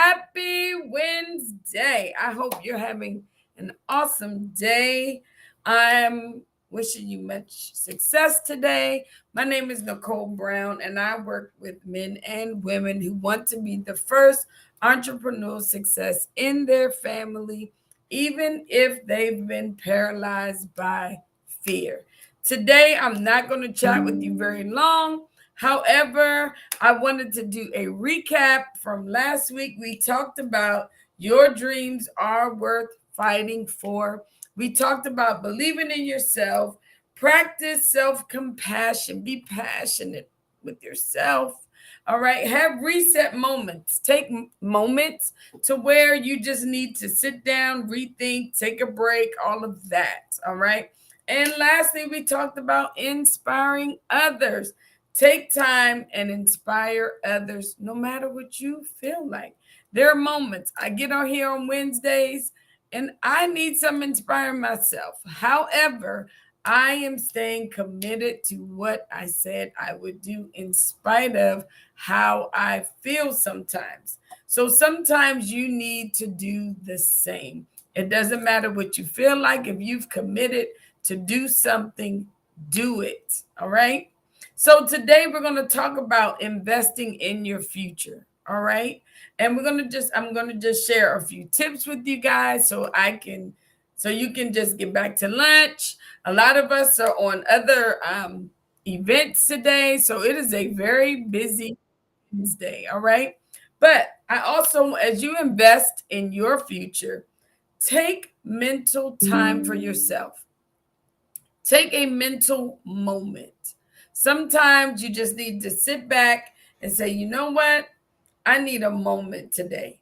Happy Wednesday. I hope you're having an awesome day. I'm wishing you much success today. My name is Nicole Brown, and I work with men and women who want to be the first entrepreneurial success in their family, even if they've been paralyzed by fear. Today, I'm not going to chat with you very long. However, I wanted to do a recap from last week. We talked about your dreams are worth fighting for. We talked about believing in yourself, practice self compassion, be passionate with yourself. All right, have reset moments. Take moments to where you just need to sit down, rethink, take a break, all of that. All right. And lastly, we talked about inspiring others. Take time and inspire others no matter what you feel like. There are moments I get on here on Wednesdays and I need some inspiring myself. However, I am staying committed to what I said I would do in spite of how I feel sometimes. So sometimes you need to do the same. It doesn't matter what you feel like. If you've committed to do something, do it. All right. So today we're going to talk about investing in your future. All right. And I'm going to just share a few tips with you guys so you can just get back to lunch. A lot of us are on other events today. So it is a very busy Wednesday. All right. But I also, as you invest in your future, take mental time for yourself. Take a mental moment. Sometimes you just need to sit back and say, you know what? I need a moment today.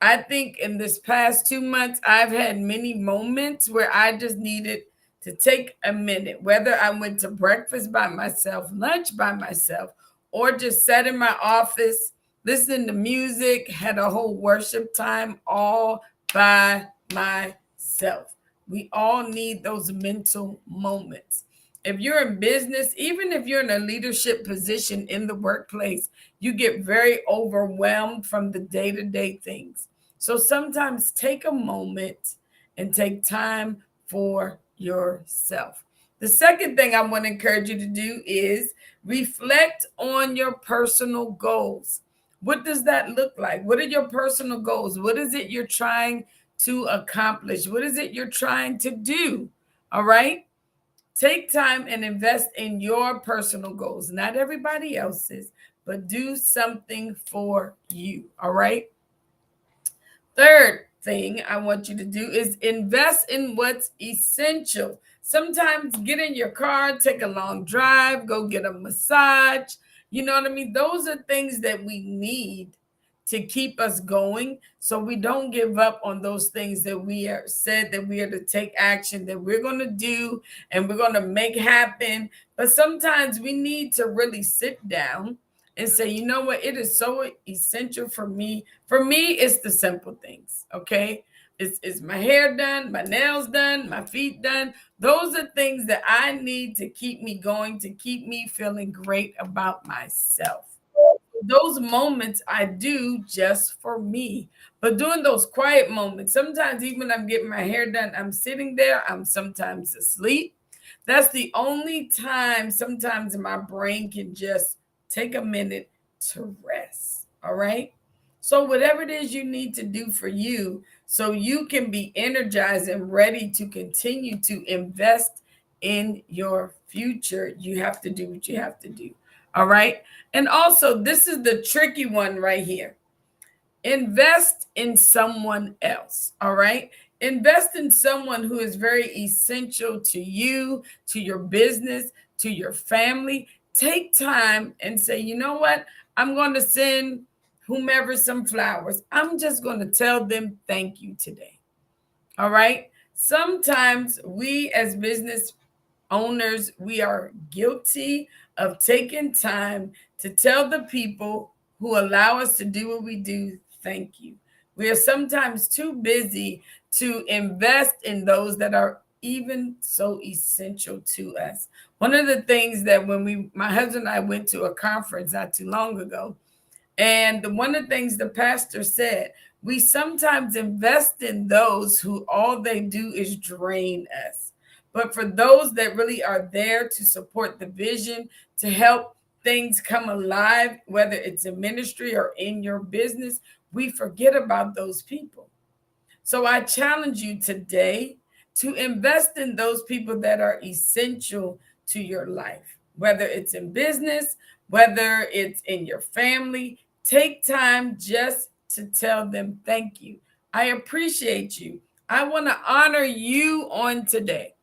I think in this past 2 months, I've had many moments where I just needed to take a minute, whether I went to breakfast by myself, lunch by myself, or just sat in my office, listening to music, had a whole worship time all by myself. We all need those mental moments. If you're in business, even if you're in a leadership position in the workplace, you get very overwhelmed from the day to day things. So sometimes take a moment and take time for yourself. The second thing I want to encourage you to do is reflect on your personal goals. What does that look like? What are your personal goals? What is it you're trying to accomplish? What is it you're trying to do? All right. Take time and invest in your personal goals, not everybody else's, but do something for you. All right. Third thing I want you to do is invest in what's essential. Sometimes get in your car, take a long drive, go get a massage. You know what I mean? Those are things that we need to keep us going so we don't give up on those things that we are said that we are to take action, that we're going to do and we're going to make happen. But sometimes we need to really sit down and say, you know what, it is so essential for me. For me, it's the simple things. Okay. Is my hair done, my nails done, my feet done. Those are things that I need to keep me going, to keep me feeling great about myself. Those moments I do just for me. But during those quiet moments, sometimes even when I'm getting my hair done, I'm sitting there, I'm sometimes asleep. That's the only time sometimes my brain can just take a minute to rest. All right. So, whatever it is you need to do for you, so you can be energized and ready to continue to invest in your future, you have to do what you have to do. All right. And also, this is the tricky one right here. Invest in someone else. All right. Invest in someone who is very essential to you, to your business, to your family. Take time and say, you know what? I'm going to send whomever some flowers. I'm just going to tell them thank you today. All right. Sometimes we as business owners, we are guilty of taking time to tell the people who allow us to do what we do, thank you. We are sometimes too busy to invest in those that are even so essential to us. One of the things that my husband and I went to a conference not too long ago, And one of the things the pastor said, we sometimes invest in those who all they do is drain us. But for those that really are there to support the vision, to help things come alive, whether it's in ministry or in your business, we forget about those people. So I challenge you today to invest in those people that are essential to your life, whether it's in business, whether it's in your family. Take time just to tell them thank you. I appreciate you. I want to honor you on today.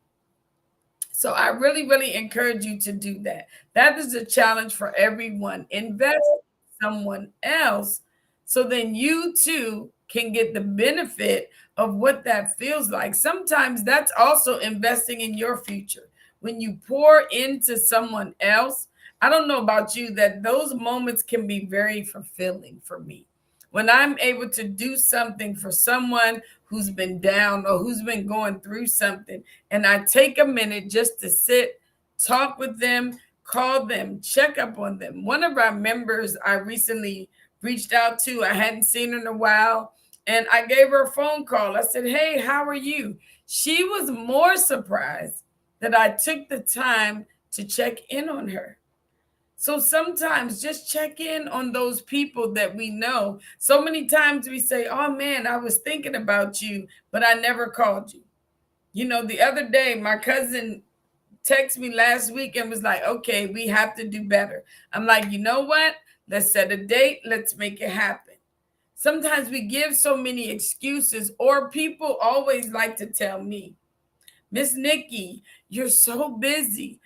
So I really, really encourage you to do that. That is a challenge for everyone. Invest in someone else so then you too can get the benefit of what that feels like. Sometimes that's also investing in your future. When you pour into someone else, I don't know about you, that those moments can be very fulfilling for me. When I'm able to do something for someone who's been down or who's been going through something, and I take a minute just to sit, talk with them, call them, check up on them. One of our members I recently reached out to, I hadn't seen her in a while, and I gave her a phone call. I said, "Hey, how are you?" She was more surprised that I took the time to check in on her. So sometimes just check in on those people that we know. So many times we say, "Oh man, I was thinking about you, but I never called you." You know, the other day, my cousin texted me last week and was like, "Okay, we have to do better." I'm like, "You know what? Let's set a date. Let's make it happen." Sometimes we give so many excuses, or people always like to tell me, "Miss Nikki, you're so busy.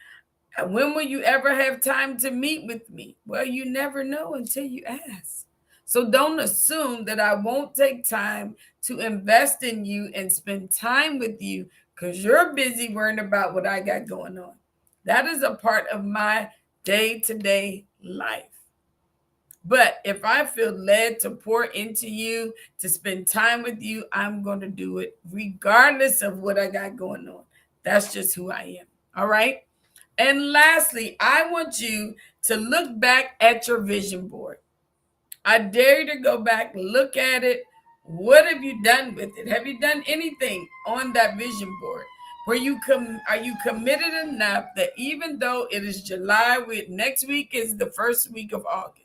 When will you ever have time to meet with me?" Well, you never know until you ask. So don't assume that I won't take time to invest in you and spend time with you because you're busy worrying about what I got going on. That is a part of my day to day life. But if I feel led to pour into you, to spend time with you, I'm going to do it regardless of what I got going on. That's just who I am. All right. And lastly, I want you to look back at your vision board. I dare you to go back, look at it. What have you done with it? Have you done anything on that vision board? Are you committed enough that even though it is July, next week is the first week of August?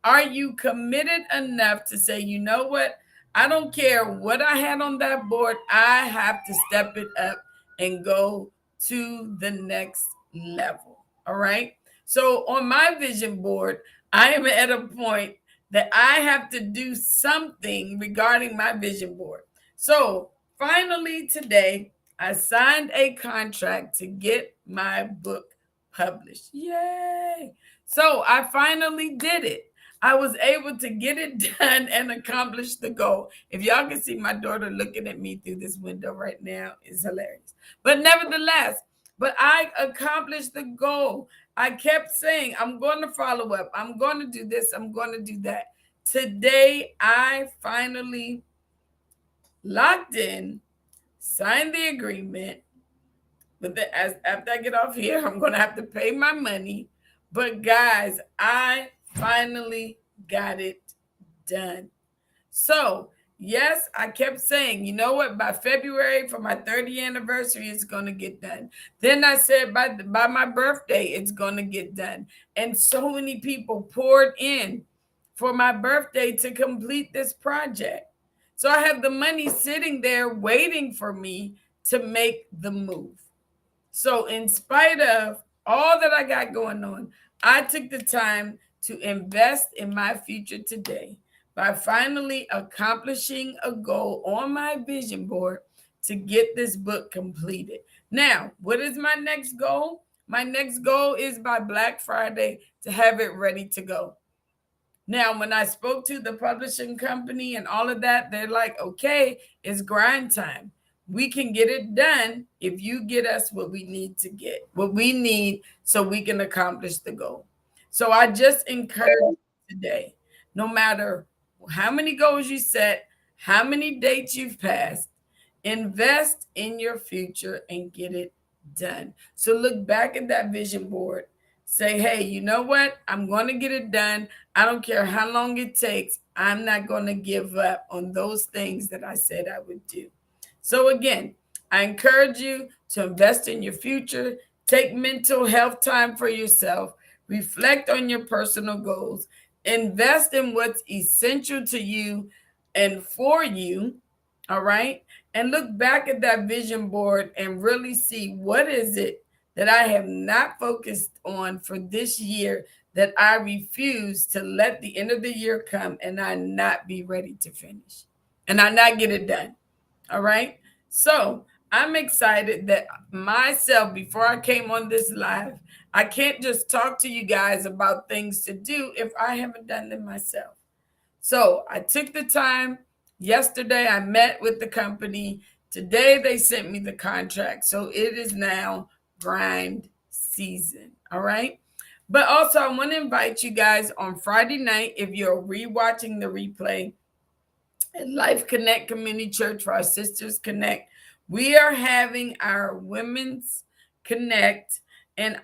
Are you committed enough to say, "You know what? I don't care what I had on that board. I have to step it up and go to the next level." All right. So on my vision board, I am at a point that I have to do something regarding my vision board. So finally today, I signed a contract to get my book published. Yay. So I finally did it. I was able to get it done and accomplish the goal. If y'all can see my daughter looking at me through this window right now, it's hilarious. But nevertheless, but I accomplished the goal. I kept saying, "I'm going to follow up. I'm going to do this. I'm going to do that." Today, I finally locked in, signed the agreement. But after I get off here, I'm going to have to pay my money. But guys, I finally got it done. So, yes, I kept saying, "You know what? By February for my 30th anniversary, it's going to get done." Then I said, by my birthday, it's going to get done. And so many people poured in for my birthday to complete this project. So I have the money sitting there waiting for me to make the move. So, in spite of all that I got going on, I took the time to invest in my future today by finally accomplishing a goal on my vision board to get this book completed. Now, what is my next goal? My next goal is by Black Friday to have it ready to go. Now, when I spoke to the publishing company and all of that, they're like, "Okay, it's grind time. We can get it done if you get us what we need to get, what we need so we can accomplish the goal." So I just encourage you today, no matter how many goals you set, how many dates you've passed, invest in your future and get it done. So look back at that vision board. Say, hey, you know what? I'm going to get it done. I don't care how long it takes. I'm not going to give up on those things that I said I would do. So, again, I encourage you to invest in your future, take mental health time for yourself, reflect on your personal goals, invest in what's essential to you and for you. All right. And look back at that vision board and really see what is it that I have not focused on for this year that I refuse to let the end of the year come and I not be ready to finish and I not get it done. All right. So I'm excited that myself, before I came on this live, I can't just talk to you guys about things to do if I haven't done them myself. So I took the time. Yesterday, I met with the company. Today, they sent me the contract. So it is now grind season. All right. But also, I want to invite you guys on Friday night, if you're rewatching the replay, at Life Connect Community Church for our Sisters Connect. We are having our Women's Connect, and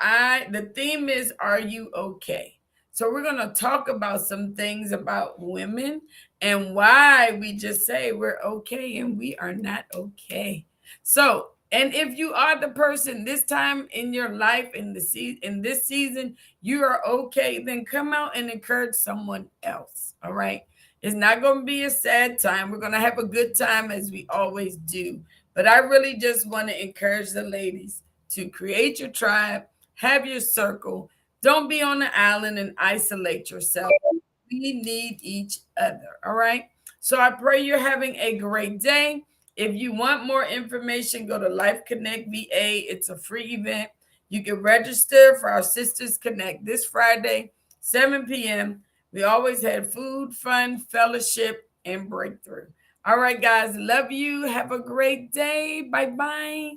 the theme is Are You Okay? So we're going to talk about some things about women and why we just say we're okay and we are not okay. So, and if you are the person this time in your life in this season you are okay, then come out and encourage someone else. All right. It's not going to be a sad time. We're going to have a good time as we always do. But I really just want to encourage the ladies to create your tribe, have your circle. Don't be on the island and isolate yourself. We need each other. All right. So I pray you're having a great day. If you want more information, go to Life Connect VA. It's a free event. You can register for our Sisters Connect this Friday, 7 p.m. We always had food, fun, fellowship, and breakthrough. All right, guys. Love you. Have a great day. Bye bye.